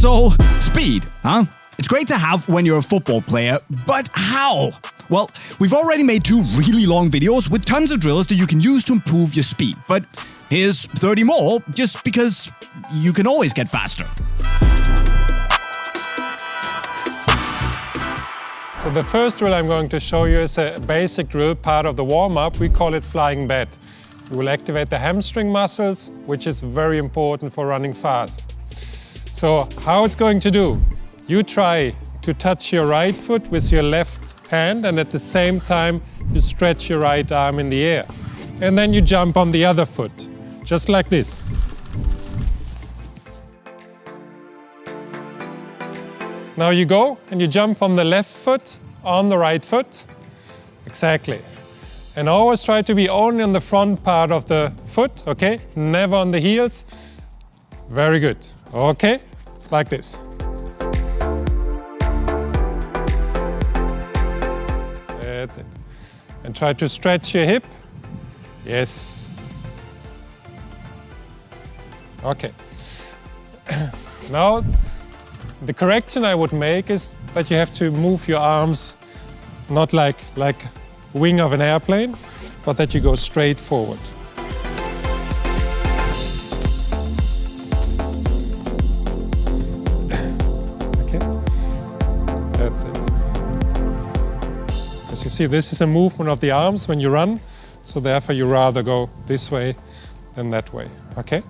So, speed, huh? It's great to have when you're a football player, but how? Well, we've already made 2 really long videos with tons of drills that you can use to improve your speed, but here's 30 more just because you can always get faster. So the first drill I'm going to show you is a basic drill, part of the warm-up. We call it flying bat. You will activate the hamstring muscles, which is very important for running fast. So how it's going to do? You try to touch your right foot with your left hand, and at the same time you stretch your right arm in the air. And then you jump on the other foot, just like this. Now you go and you jump from the left foot on the right foot. Exactly. And always try to be only on the front part of the foot, okay? Never on the heels. Very good. Okay, like this. That's it. And try to stretch your hip. Yes. Okay. Now, the correction I would make is that you have to move your arms not like wing of an airplane, but that you go straight forward. Okay, that's it. As you see, this is a movement of the arms when you run, so therefore you rather go this way than that way, okay?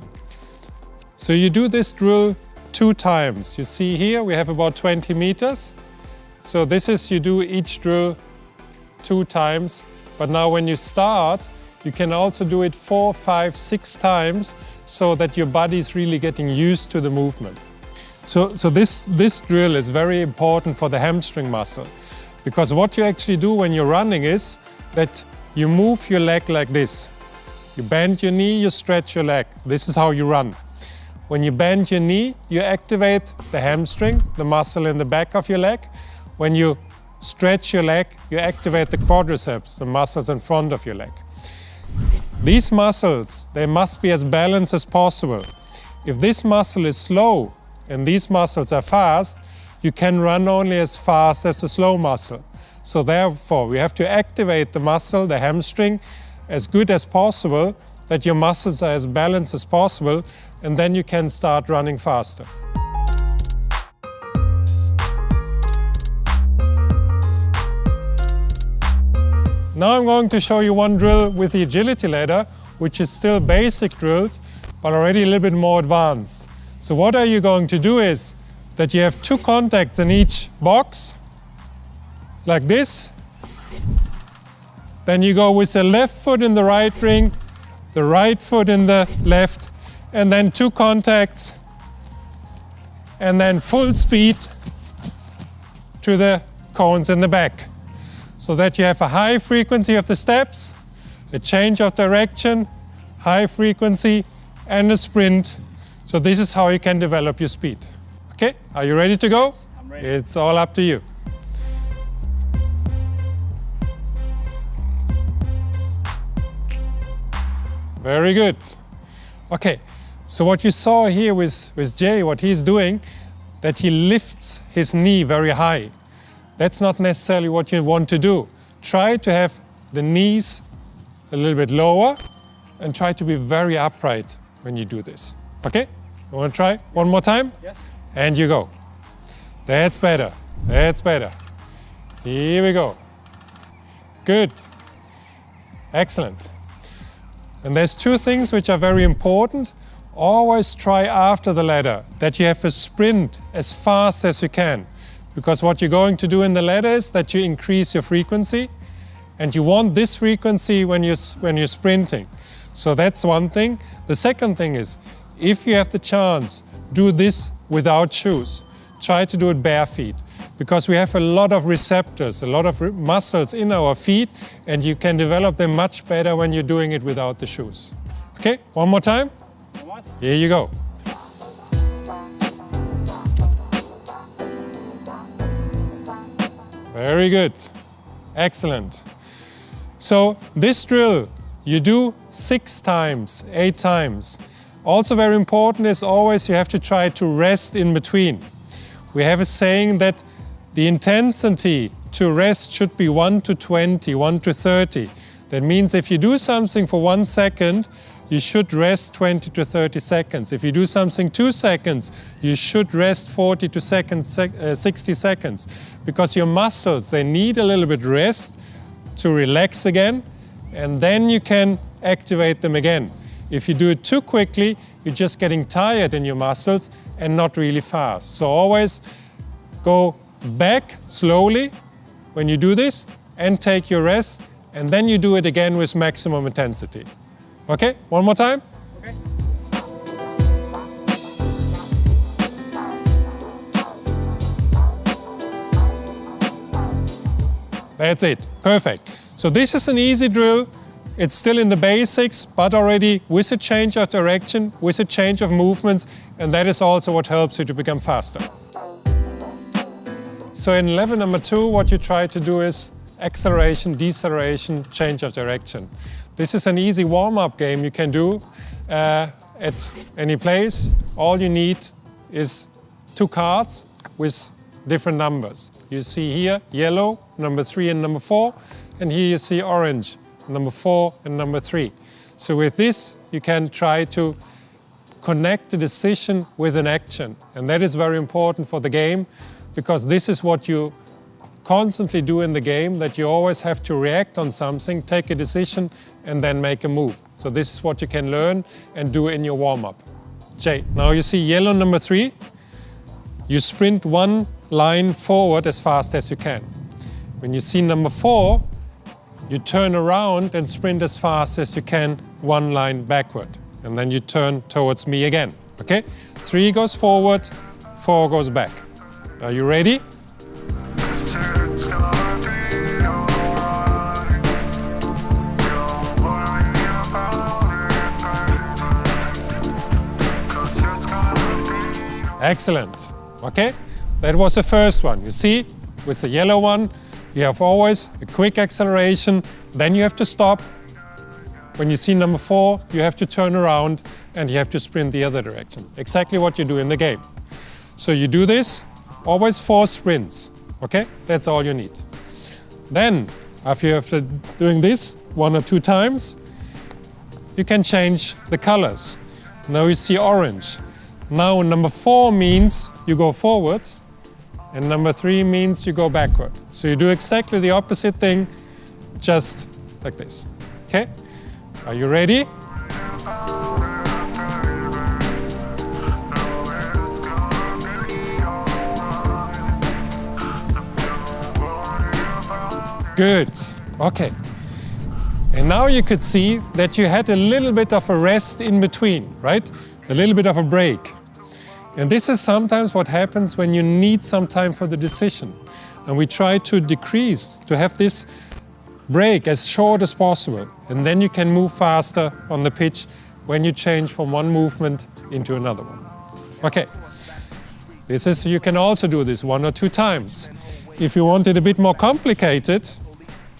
So you do this drill 2 times. You see here we have about 20 meters. So this is, you do each drill 2 times, but now when you start, you can also do it 4, 5, 6 times so that your body is really getting used to the movement. So this drill is very important for the hamstring muscle, because what you actually do when you're running is that you move your leg like this. You bend your knee, you stretch your leg. This is how you run. When you bend your knee, you activate the hamstring, the muscle in the back of your leg. When you stretch your leg, you activate the quadriceps, the muscles in front of your leg. These muscles, they must be as balanced as possible. If this muscle is slow and these muscles are fast, you can run only as fast as the slow muscle. So therefore, we have to activate the muscle, the hamstring, as good as possible, that your muscles are as balanced as possible, and then you can start running faster. Now I'm going to show you one drill with the agility ladder, which is still basic drills, but already a little bit more advanced. So what are you going to do is that you have 2 contacts in each box, like this. Then you go with the left foot in the right ring, the right foot in the left, and then 2 contacts, and then full speed to the cones in the back. So that you have a high frequency of the steps, a change of direction, high frequency, and a sprint. So this is how you can develop your speed. Okay, are you ready to go? Yes, I'm ready. It's all up to you. Very good. Okay, so what you saw here with Jay, what he's doing, that he lifts his knee very high. That's not necessarily what you want to do. Try to have the knees a little bit lower and try to be very upright when you do this. Okay? You want to try? Yes. One more time? Yes. And you go. That's better. That's better. Here we go. Good. Excellent. And there's 2 things which are very important. Always try after the ladder that you have a sprint as fast as you can. Because what you're going to do in the ladder is that you increase your frequency, and you want this frequency when you're sprinting. So that's one thing. The second thing is, if you have the chance, do this without shoes. Try to do it bare feet, because we have a lot of receptors, a lot of muscles in our feet, and you can develop them much better when you're doing it without the shoes. Okay, one more time. Here you go. Very good. Excellent. So this drill you do 6 times, 8 times. Also very important is always you have to try to rest in between. We have a saying that the intensity to rest should be 1 to 20, 1 to 30. That means if you do something for 1 second, you should rest 20 to 30 seconds. If you do something 2 seconds, you should rest 40 to 60 seconds. Because your muscles, they need a little bit rest to relax again, and then you can activate them again. If you do it too quickly, you're just getting tired in your muscles and not really fast. So always go back slowly when you do this and take your rest, and then you do it again with maximum intensity. Okay, one more time. Okay. That's it, perfect. So this is an easy drill. It's still in the basics, but already with a change of direction, with a change of movements, and that is also what helps you to become faster. So in level number 2, what you try to do is acceleration, deceleration, change of direction. This is an easy warm-up game you can do at any place. All you need is 2 cards with different numbers. You see here yellow, number 3 and number 4, and here you see orange, number 4 and number 3. So with this you can try to connect the decision with an action, and that is very important for the game, because this is what you constantly do in the game, that you always have to react on something, take a decision and then make a move. So this is what you can learn and do in your warm-up. Jay, now you see yellow number 3, you sprint 1 line forward as fast as you can. When you see number 4, you turn around and sprint as fast as you can 1 line backward. And then you turn towards me again, okay? 3 goes forward, 4 goes back. Are you ready? Excellent, okay? That was the first one. You see, with the yellow one, you have always a quick acceleration, then you have to stop. When you see number 4, you have to turn around and you have to sprint the other direction. Exactly what you do in the game. So you do this, always 4 sprints, okay? That's all you need. Then, after doing this 1 or 2 times, you can change the colors. Now you see orange. Now number 4 means you go forward, and number 3 means you go backward. So you do exactly the opposite thing, just like this. Okay? Are you ready? Good. Okay. And now you could see that you had a little bit of a rest in between, right? A little bit of a break. And this is sometimes what happens when you need some time for the decision. And we try to decrease, to have this break as short as possible. And then you can move faster on the pitch when you change from one movement into another one. Okay. You can also do this 1 or 2 times. If you want it a bit more complicated,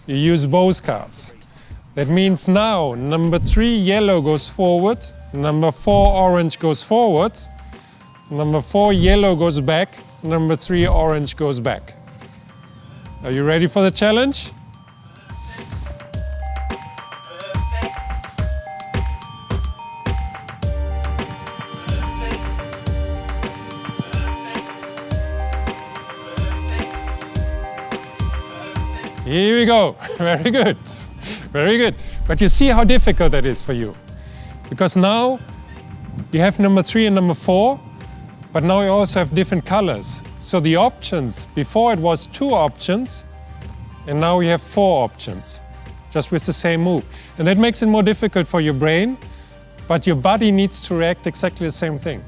you use both cards. That means now number 3 yellow goes forward, number 4 orange goes forward, number 4 yellow goes back, number 3 orange goes back. Are you ready for the challenge? Here we go. Very good. Very good. But you see how difficult that is for you. Because now you have number 3 and number 4, but now you also have different colors. So the options, before it was 2 options, and now you have 4 options, just with the same move. And that makes it more difficult for your brain, but your body needs to react exactly the same thing.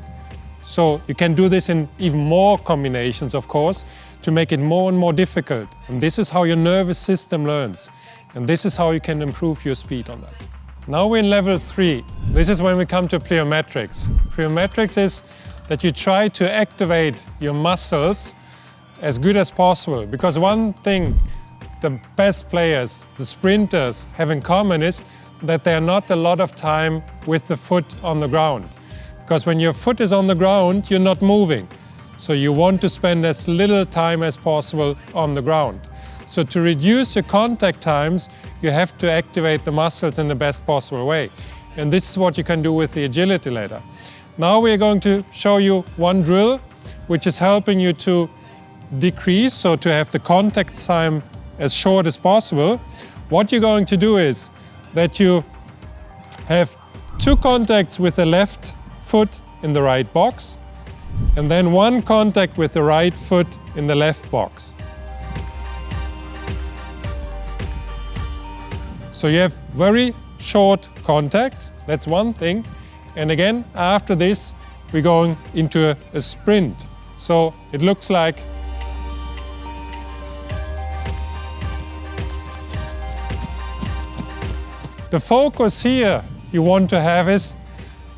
So you can do this in even more combinations, of course, to make it more and more difficult. And this is how your nervous system learns. And this is how you can improve your speed on that. Now we're in level 3. This is when we come to plyometrics. Plyometrics is that you try to activate your muscles as good as possible. Because one thing the best players, the sprinters, have in common is that they are not a lot of time with the foot on the ground. because when your foot is on the ground, you're not moving. So you want to spend as little time as possible on the ground. So to reduce your contact times, you have to activate the muscles in the best possible way. And this is what you can do with the agility ladder. Now we're going to show you one drill which is helping you to decrease, so to have the contact time as short as possible. What you're going to do is that you have 2 contacts with the left foot in the right box, and then 1 contact with the right foot in the left box. So you have very short contacts, that's one thing. And again, after this, we're going into a sprint. So it looks like the focus here you want to have is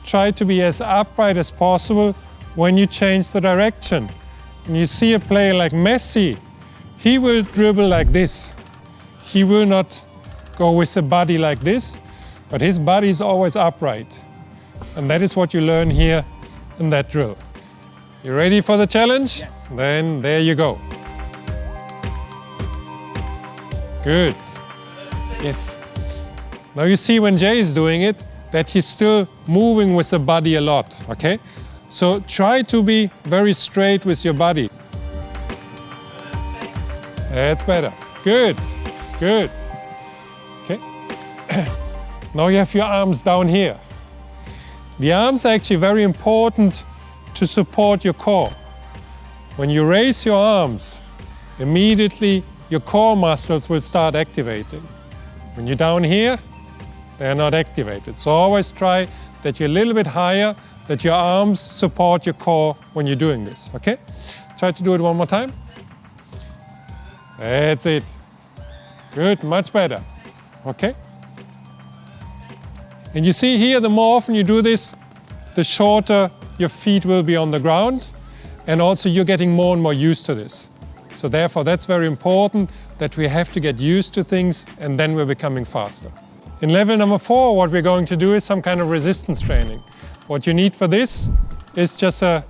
try to be as upright as possible when you change the direction. When you see a player like Messi, he will dribble like this. He will not go with a body like this, but his body is always upright. And that is what you learn here in that drill. You ready for the challenge? Yes. Then there you go. Good. Yes. Now you see when Jay is doing it, that he's still moving with the body a lot, okay? So try to be very straight with your body. That's better. Good, good. Okay. Now you have your arms down here. The arms are actually very important to support your core. When you raise your arms, immediately your core muscles will start activating. When you're down here, they are not activated. So always try that you're a little bit higher, that your arms support your core when you're doing this, okay? Try to do it one more time. That's it. Good, much better, okay? And you see here, the more often you do this, the shorter your feet will be on the ground, and also you're getting more and more used to this. So therefore, that's very important, that we have to get used to things, and then we're becoming faster. In level number 4, what we're going to do is some kind of resistance training. What you need for this is just a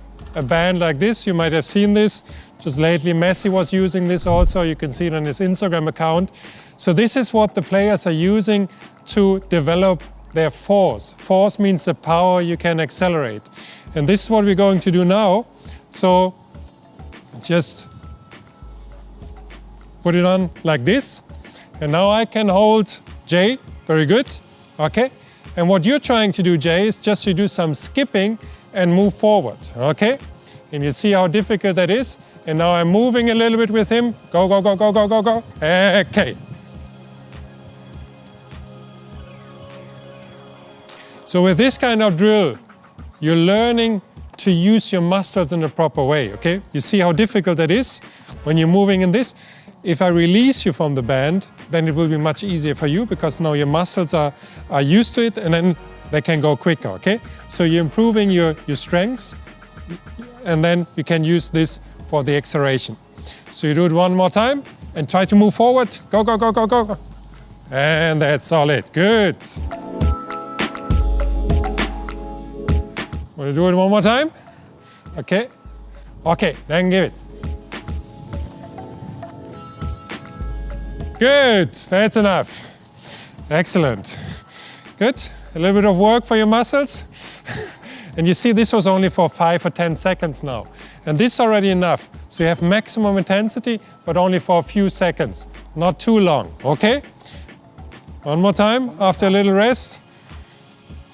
band like this. You might have seen this. Just lately, Messi was using this also. You can see it on his Instagram account. So this is what the players are using to develop their force. Force means the power you can accelerate. And this is what we're going to do now. So just put it on like this. And now I can hold Jay. Very good. Okay. And what you're trying to do, Jay, is just to do some skipping and move forward. Okay. And you see how difficult that is. And now I'm moving a little bit with him. Go, go, go, go, go, go, go. Okay. So with this kind of drill, you're learning to use your muscles in a proper way, okay? You see how difficult that is when you're moving in this? If I release you from the band, then it will be much easier for you because now your muscles are used to it and then they can go quicker, okay? So you're improving your strengths and then you can use this for the acceleration. So you do it one more time and try to move forward. Go, go, go, go, go, go. And that's solid. Good. Want to do it one more time? Okay. Okay, then give it. Good, that's enough. Excellent. Good. A little bit of work for your muscles. And you see this was only for 5 or 10 seconds now. And this is already enough. So you have maximum intensity, but only for a few seconds. Not too long, okay? One more time, after a little rest.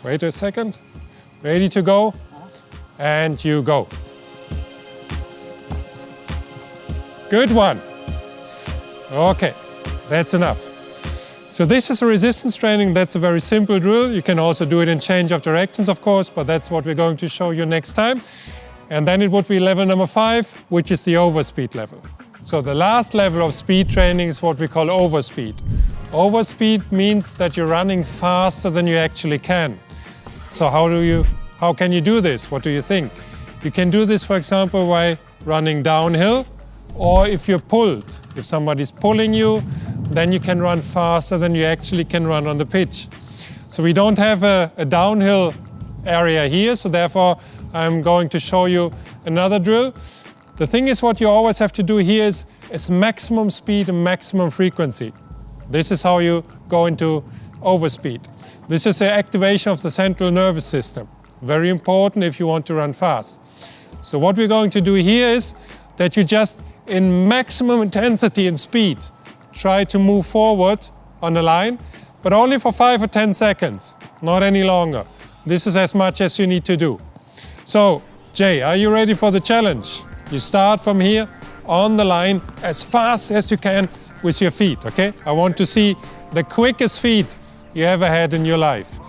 Wait a second. Ready to go? And you go. Good one. Okay, that's enough. So this is a resistance training. That's a very simple drill. You can also do it in change of directions, of course, but that's what we're going to show you next time. And then it would be level number 5, which is the overspeed level. So the last level of speed training is what we call overspeed. Overspeed means that you're running faster than you actually can. So how can you do this? What do you think? You can do this, for example, by running downhill, or if you're pulled. If somebody's pulling you, then you can run faster than you actually can run on the pitch. So we don't have a downhill area here, so therefore I'm going to show you another drill. The thing is, what you always have to do here is maximum speed and maximum frequency. This is how you go into overspeed. This is the activation of the central nervous system. Very important if you want to run fast. So what we're going to do here is that you just, in maximum intensity and speed, try to move forward on the line, but only for 5 or 10 seconds, not any longer. This is as much as you need to do. So, Jay, are you ready for the challenge? You start from here on the line as fast as you can with your feet, okay? I want to see the quickest feet you ever had in your life.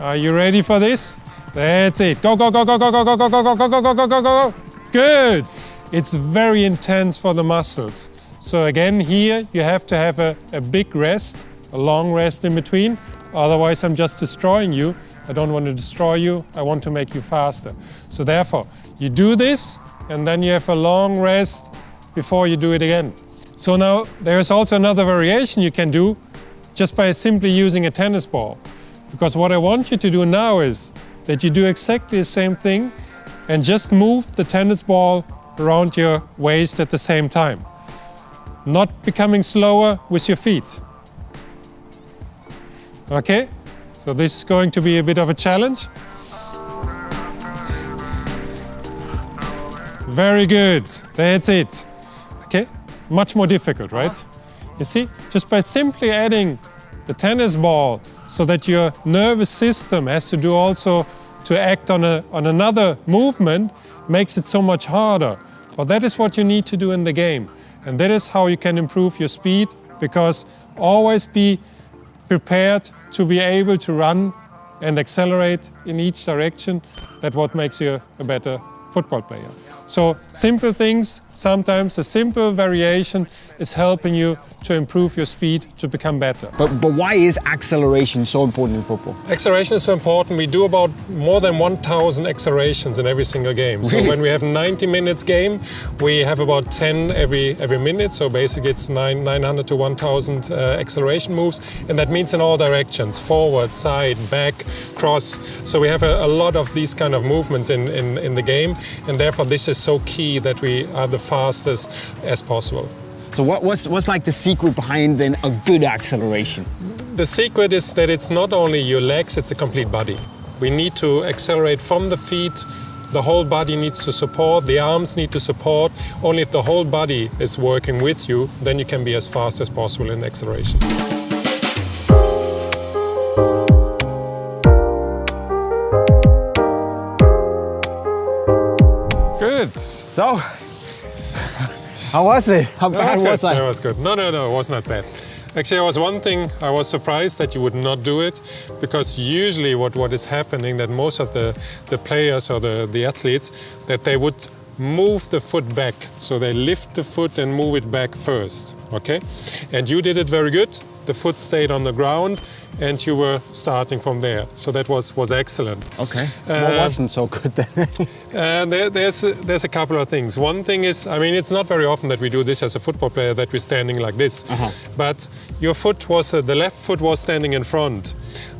Are you ready for this? That's it. Go, go, go, go, go, go, go, go, go, go, go, go, go, go, go, go. Good. It's very intense for the muscles. So again, here you have to have a big rest, a long rest in between. Otherwise, I'm just destroying you. I don't want to destroy you. I want to make you faster. So therefore, you do this, and then you have a long rest before you do it again. So now there's also another variation you can do just by simply using a tennis ball. Because what I want you to do now is that you do exactly the same thing and just move the tennis ball around your waist at the same time. Not becoming slower with your feet. Okay? So this is going to be a bit of a challenge. Very good. That's it. Okay? Much more difficult, right? You see? Just by simply adding the tennis ball so that your nervous system has to do also to act on another movement makes it so much harder. But that is what you need to do in the game. And that is how you can improve your speed, because always be prepared to be able to run and accelerate in each direction. That's what makes you a better football player. So simple things, sometimes a simple variation is helping you to improve your speed to become better. But why is acceleration so important in football? Acceleration is so important. We do about more than 1,000 accelerations in every single game. So when we have 90 minutes game, we have about 10 every minute. So basically it's 900 to 1,000 acceleration moves. And that means in all directions, forward, side, back, cross. So we have a lot of these kind of movements in the game. And therefore this is so key that we are the fastest as possible. So what's like the secret behind then a good acceleration? The secret is that it's not only your legs, it's the complete body. We need to accelerate from the feet. The whole body needs to support, the arms need to support. Only if the whole body is working with you, then you can be as fast as possible in acceleration. Good. So, how was it? How bad was I? That was good. No, it was not bad. Actually, there was one thing I was surprised that you would not do it, because usually what is happening that most of the players or the athletes, that they would move the foot back. So they lift the foot and move it back first, okay? And you did it very good. The foot stayed on the ground and you were starting from there. So that was excellent. Okay. What wasn't so good then? There's a couple of things. One thing is, I mean, it's not very often that we do this as a football player, that we're standing like this. But your foot was, the left foot was standing in front.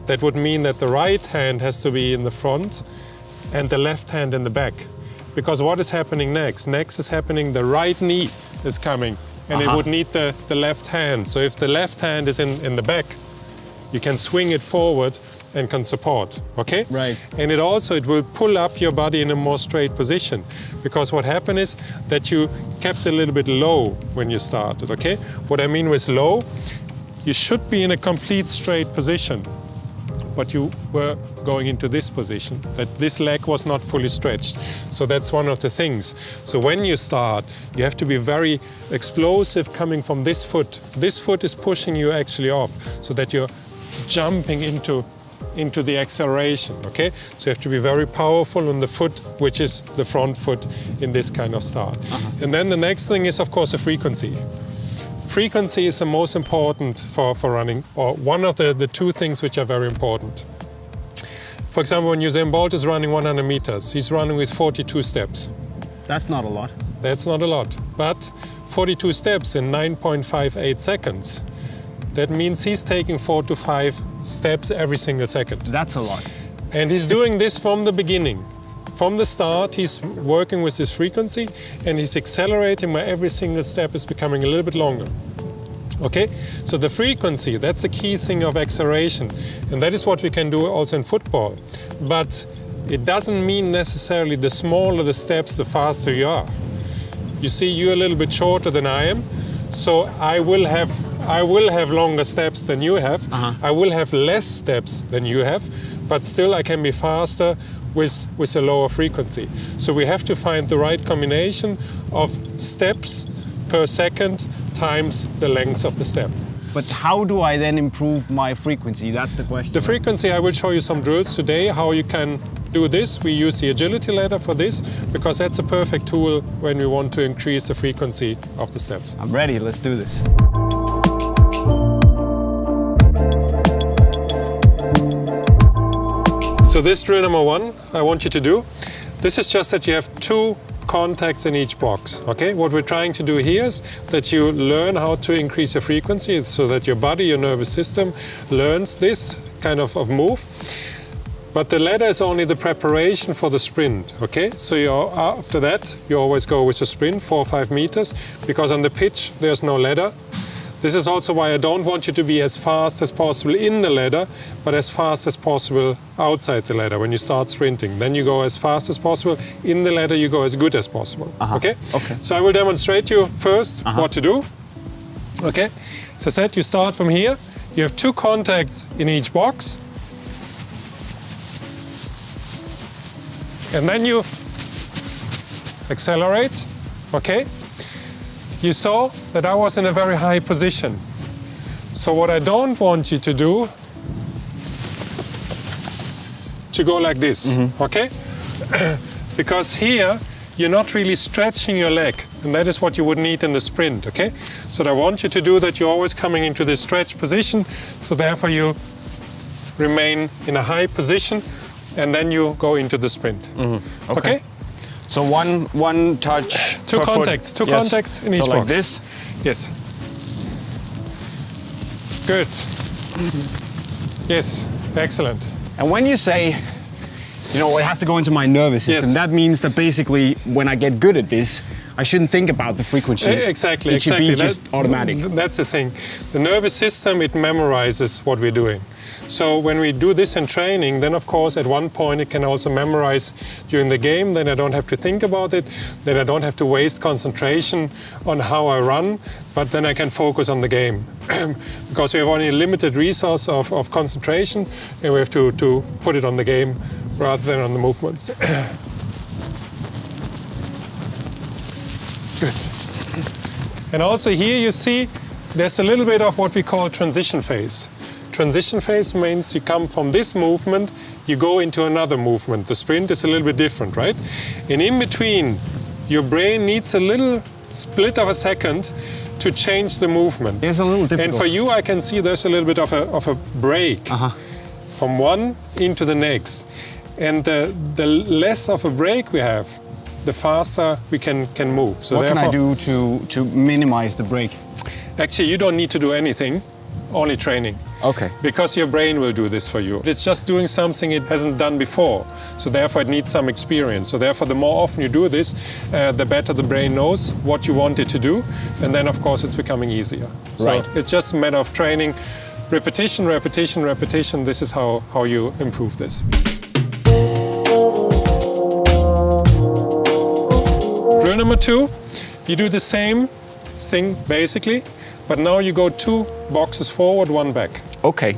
That would mean that the right hand has to be in the front and the left hand in the back. Because what is happening next? Next is happening, the right knee is coming. And it would need the left hand. So if the left hand is in the back, you can swing it forward and can support, okay? Right. And it will pull up your body in a more straight position. Because what happened is that you kept a little bit low when you started, okay? What I mean with low, you should be in a complete straight position. But you were going into this position, that this leg was not fully stretched. So that's one of the things. So when you start, you have to be very explosive coming from this foot. This foot is pushing you actually off, so that you're jumping into the acceleration, okay? So you have to be very powerful on the foot, which is the front foot in this kind of start. And then the next thing is, of course, the frequency. Frequency is the most important for running, or one of the two things which are very important. For example, when Usain Bolt is running 100 meters, he's running with 42 steps. That's not a lot. That's not a lot, but 42 steps in 9.58 seconds. That means he's taking 4 to 5 steps every single second. That's a lot. And he's doing this from the beginning. From the start, he's working with his frequency and he's accelerating where every single step is becoming a little bit longer. Okay, so the frequency, that's the key thing of acceleration. And that is what we can do also in football. But it doesn't mean necessarily the smaller the steps, the faster you are. You see, you're a little bit shorter than I am, so I will have longer steps than you have. I will have less steps than you have, but still I can be faster with a lower frequency. So we have to find the right combination of steps per second times the length of the step. But how do I then improve my frequency? That's the question. The frequency, I will show you some drills today, how you can do this. We use the agility ladder for this, because that's a perfect tool when we want to increase the frequency of the steps. I'm ready, let's do this. So this drill number 1, I want you to do. This is just that you have 2 contacts in each box, okay? What we're trying to do here is that you learn how to increase your frequency so that your body, your nervous system learns this kind of move. But the ladder is only the preparation for the sprint, okay? So after that, you always go with a sprint, 4 or 5 meters, because on the pitch, there's no ladder. This is also why I don't want you to be as fast as possible in the ladder, but as fast as possible outside the ladder when you start sprinting. Then you go as fast as possible. In the ladder, you go as good as possible, okay? Okay. So I will demonstrate you first what to do, okay? So I said you start from here. You have 2 contacts in each box. And then you accelerate, okay? You saw that I was in a very high position. So what I don't want you to do, to go like this, okay? Because here, you're not really stretching your leg, and that is what you would need in the sprint, okay? So I want you to do that, you're always coming into this stretch position, so therefore you remain in a high position, and then you go into the sprint, okay? So one touch. 2 per contacts, foot. 2 contacts in each so box. like this? Yes. Good. Yes, excellent. And when you say, you know, it has to go into my nervous system, Yes. that means that basically when I get good at this, I shouldn't think about the frequency. Exactly, It should exactly. be just automatic. That's the thing. The nervous system, it memorizes what we're doing. So when we do this in training, then of course at one point it can also memorize during the game, then I don't have to think about it, then I don't have to waste concentration on how I run, but then I can focus on the game. Because we have only a limited resource of concentration, and we have to put it on the game rather than on the movements. Good. And also here you see there's a little bit of what we call transition phase. Transition phase means you come from this movement, you go into another movement. The sprint is a little bit different, right? And in between, your brain needs a little split of a second to change the movement. It's a little difficult. And for you, I can see there's a little bit of a break from one into the next. And the less of a break we have, the faster we can move. So what can I therefore, do to minimize the break? actually, you don't need to do anything, only training. Okay. Because your brain will do this for you. It's just doing something it hasn't done before. So therefore it needs some experience. So therefore the more often you do this, the better the brain knows what you want it to do. And then of course it's becoming easier. Right. So it's just a matter of training. Repetition, repetition, repetition. This is how you improve this. Drill number 2, you do the same thing basically, but now you go 2 boxes forward, 1 back. Okay.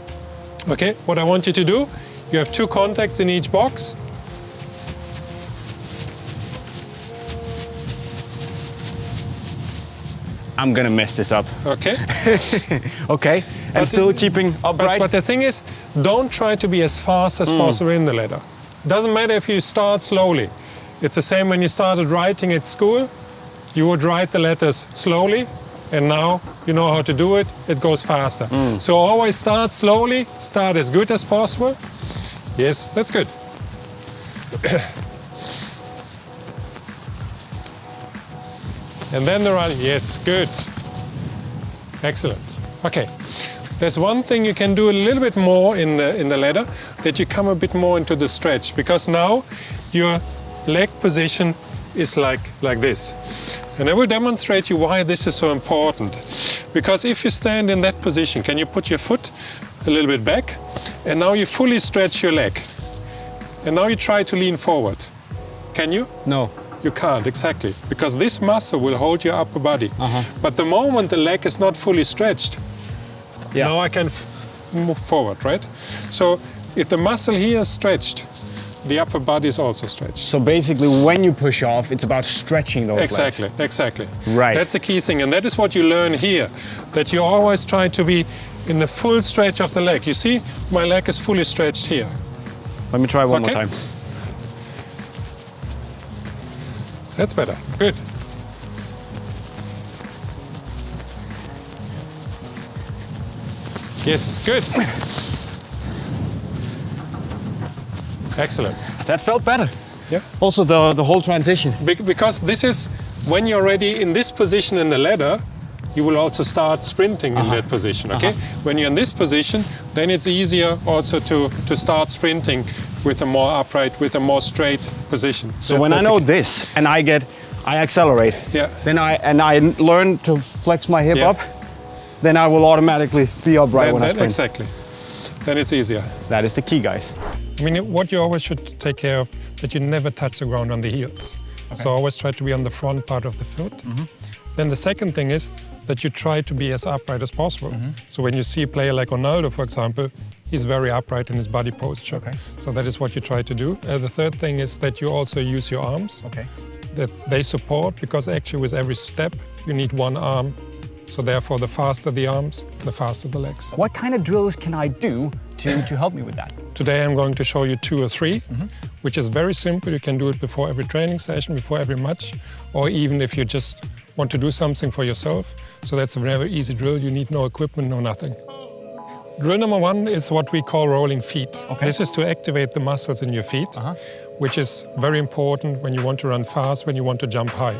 Okay, what I want you to do, you have 2 contacts in each box. I'm gonna mess this up. Okay. Okay. And But still the- keeping upright. But the thing is, don't try to be as fast as possible in the ladder. Doesn't matter if you start slowly. It's the same when you started writing at school. You would write the letters slowly, and now you know how to do it. It goes faster. So always start slowly. Start as good as possible. Yes, that's good. And then the run. Yes, good. Excellent. Okay. There's one thing you can do a little bit more in the ladder, that you come a bit more into the stretch, because now your leg position is like this. And I will demonstrate you why this is so important. Because if you stand in that position, can you put your foot a little bit back? And now you fully stretch your leg. And now you try to lean forward. Can you? No. You can't, exactly. Because this muscle will hold your upper body. But the moment the leg is not fully stretched, now I can move forward, right? So if the muscle here is stretched, the upper body is also stretched. So basically, when you push off, it's about stretching those Exactly, legs. exactly. Right. That's the key thing, and that is what you learn here, that you always try to be in the full stretch of the leg. You see, my leg is fully stretched here. Let me try one more time. That's better. Good. Yes, good. Excellent. That felt better. Yeah. Also the whole transition. Because this is, when you're already in this position in the ladder, you will also start sprinting in that position, okay? When you're in this position, then it's easier also to start sprinting with a more upright, with a more straight position. So when I know this and I accelerate, then I learn to flex my hip up, then I will automatically be upright when I sprint. Exactly. Then it's easier. That is the key, guys. I mean, what you always should take care of, that you never touch the ground on the heels. So always try to be on the front part of the foot. Then the second thing is that you try to be as upright as possible. So when you see a player like Ronaldo, for example, he's very upright in his body posture. So that is what you try to do. The third thing is that you also use your arms, that they support, because actually with every step you need one arm. So therefore, the faster the arms, the faster the legs. What kind of drills can I do to help me with that? Today I'm going to show you 2 or 3, which is very simple. You can do it before every training session, before every match, or even if you just want to do something for yourself. So that's a very easy drill. You need no equipment, no nothing. Drill number 1 is what we call rolling feet. This is to activate the muscles in your feet, which is very important when you want to run fast, when you want to jump high.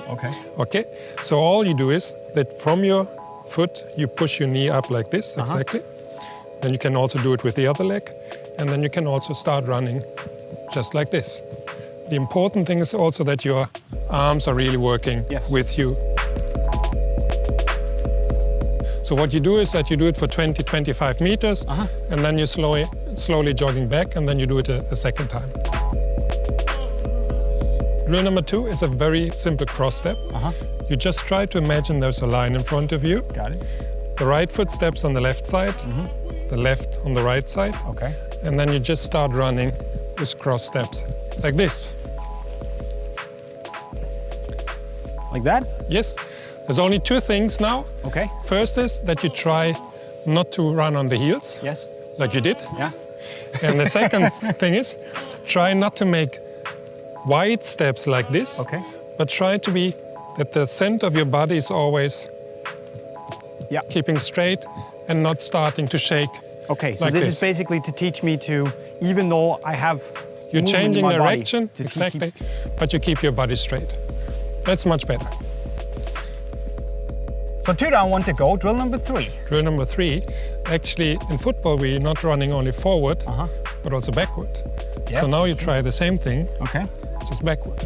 Okay? So all you do is that from your foot, you push your knee up like this, exactly. Then you can also do it with the other leg. And then you can also start running just like this. The important thing is also that your arms are really working with you. So what you do is that you do it for 20, 25 meters, and then you slowly jogging back, and then you do it a second time. Drill number 2 is a very simple cross step. You just try to imagine there's a line in front of you. Got it. The right foot steps on the left side, the left on the right side. And then you just start running with cross steps, like this. Like that? Yes. There's only 2 things now. First is that you try not to run on the heels. Yes. Like you did. Yeah. And the second thing is, try not to make wide steps like this, but try to be that the center of your body is always keeping straight and not starting to shake. So this is basically to teach me to, even though I have you're changing direction, body, exactly, but you keep your body straight. That's much better. So 2 down, 1 to go. Drill number 3. Drill number 3. Actually, in football, we're not running only forward, but also backward. So now you try the same thing, just backward.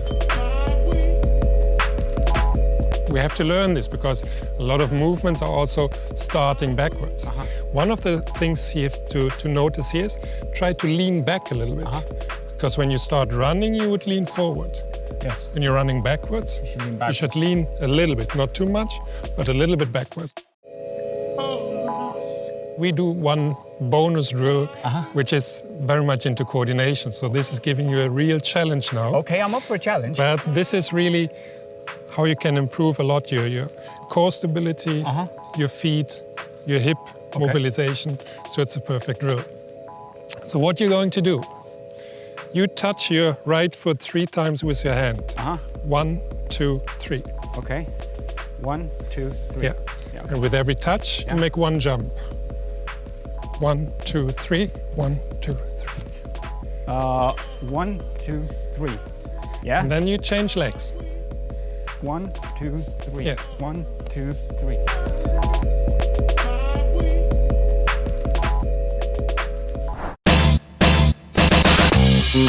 We have to learn this because a lot of movements are also starting backwards. One of the things you have to notice here is try to lean back a little bit. Because when you start running, you would lean forward. When you're running backwards, you should lean a little bit, not too much, but a little bit backwards. We do one bonus drill, which is very much into coordination. So this is giving you a real challenge now. I'm up for a challenge. But this is really how you can improve a lot your core stability, your feet, your hip mobilization. So it's a perfect drill. So what you're going to do, you touch your right foot 3 times with your hand. 1, 2, 3. 1, 2, 3. And with every touch, you make 1 jump. 1, 2, 3. 1, 2, 3. 1, 2, 3. And then you change legs. 1, 2, 3. 1, 2, 3. Back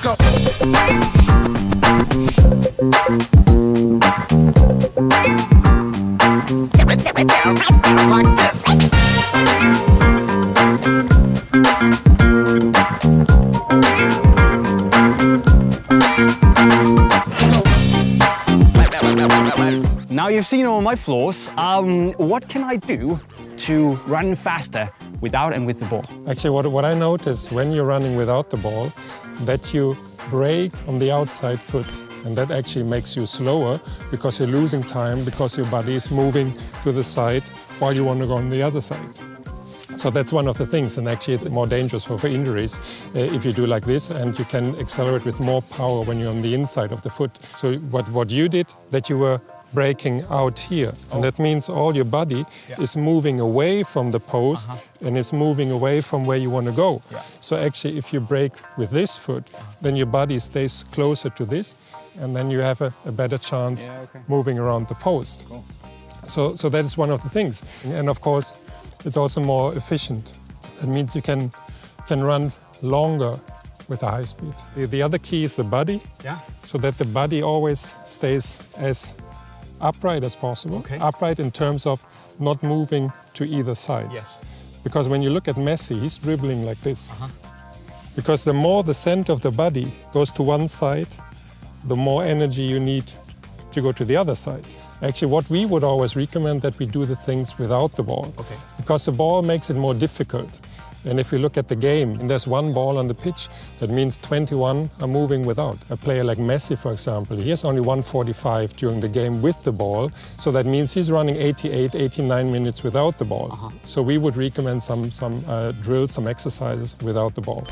up. Like this. Now you've seen all my flaws. What can I do to run faster without and with the ball? Actually, what I notice when you're running without the ball, that you brake on the outside foot. And that actually makes you slower because you're losing time because your body is moving to the side while you want to go on the other side. So that's one of the things, and actually it's more dangerous for injuries if you do like this, and you can accelerate with more power when you're on the inside of the foot. So what you did, that you were braking out here, and that means all your body is moving away from the post and is moving away from where you want to go. So actually if you brake with this foot, then your body stays closer to this, and then you have a better chance moving around the post. So that is one of the things. And of course, it's also more efficient. It means you can run longer with a high speed. The other key is the body, so that the body always stays as upright as possible. Upright in terms of not moving to either side. Because when you look at Messi, he's dribbling like this. Because the more the center of the body goes to one side, the more energy you need to go to the other side. Actually, what we would always recommend that we do the things without the ball, because the ball makes it more difficult. And if you look at the game, and there's one ball on the pitch, that means 21 are moving without. A player like Messi, for example, he has only 145 during the game with the ball, so that means he's running 88, 89 minutes without the ball. So we would recommend some drills, some exercises without the ball.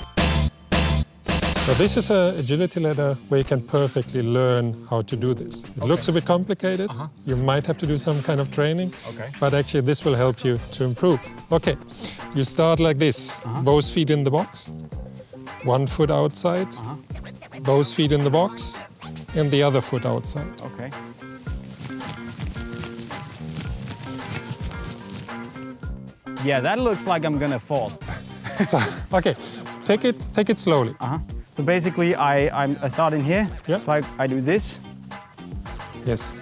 So this is an agility ladder where you can perfectly learn how to do this. It looks a bit complicated. You might have to do some kind of training, but actually this will help you to improve. Okay, you start like this, both feet in the box, one foot outside, both feet in the box, and the other foot outside. Yeah, that looks like I'm gonna fall. Okay, take it slowly. So basically, I start in here. So I do this. Yes.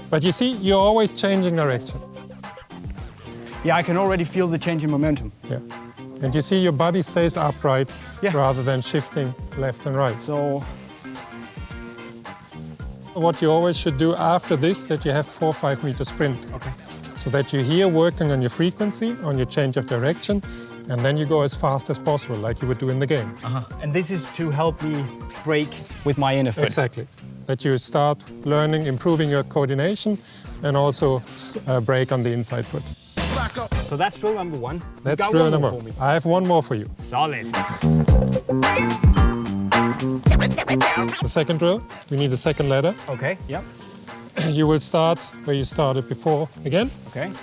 But you see, you're always changing direction. Yeah, I can already feel the change in momentum. Yeah. And you see your body stays upright rather than shifting left and right. So what you always should do after this, that you have 4 or 5 meter sprint. So that you're here working on your frequency, on your change of direction, and then you go as fast as possible, like you would do in the game. And this is to help me brake with my inner foot. Exactly. That you start learning, improving your coordination, and also brake on the inside foot. So that's drill number 1. That's drill number 1. I have one more for you. Solid. The second drill, we need a second ladder. You will start where you started before again. And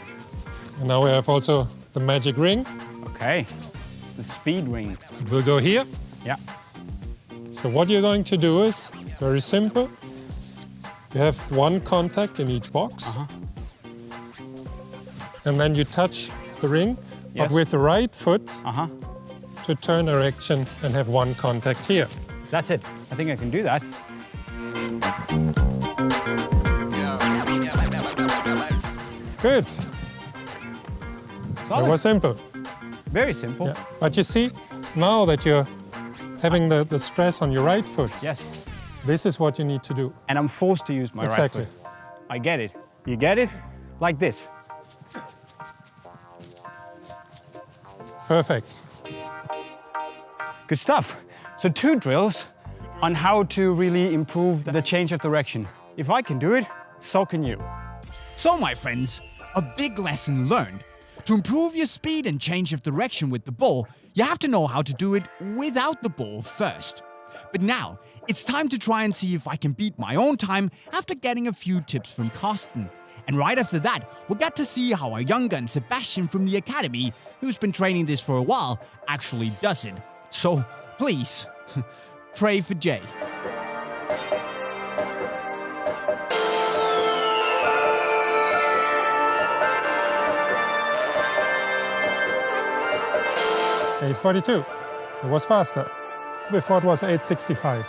now we have also the magic ring. The speed ring. It will go here. So what you're going to do is very simple. You have one contact in each box. And then you touch the ring, but with the right foot to turn direction and have one contact here. That's it. I think I can do that. Good. Solid. It was simple. Very simple. But you see, now that you're having the stress on your right foot, this is what you need to do. And I'm forced to use my right foot. I get it. You get it? Like this. Perfect. Good stuff. So 2 drills on how to really improve the change of direction. If I can do it, so can you. So my friends, a big lesson learned. To improve your speed and change of direction with the ball, you have to know how to do it without the ball first. But now, it's time to try and see if I can beat my own time after getting a few tips from Carsten. And right after that, we'll get to see how our young gun Sebastian from the academy, who's been training this for a while, actually does it. So, please, pray for Jay. 8:42. It was faster. Before it was 8:65.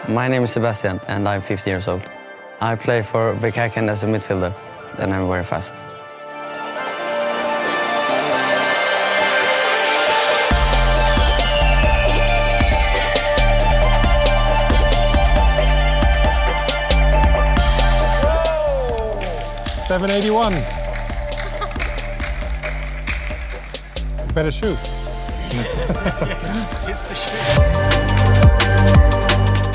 My name is Sebastian and I'm 15 years old. I play for Bekaken as a midfielder and I'm very fast. Whoa! 781. Better shoes.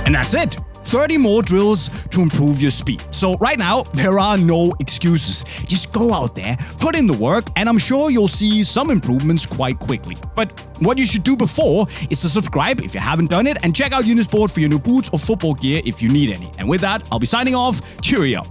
And that's it. 30 more drills to improve your speed. So right now, there are no excuses. Just go out there, put in the work, and I'm sure you'll see some improvements quite quickly. But what you should do before is to subscribe if you haven't done it, and check out Unisport for your new boots or football gear if you need any. And with that, I'll be signing off. Cheerio.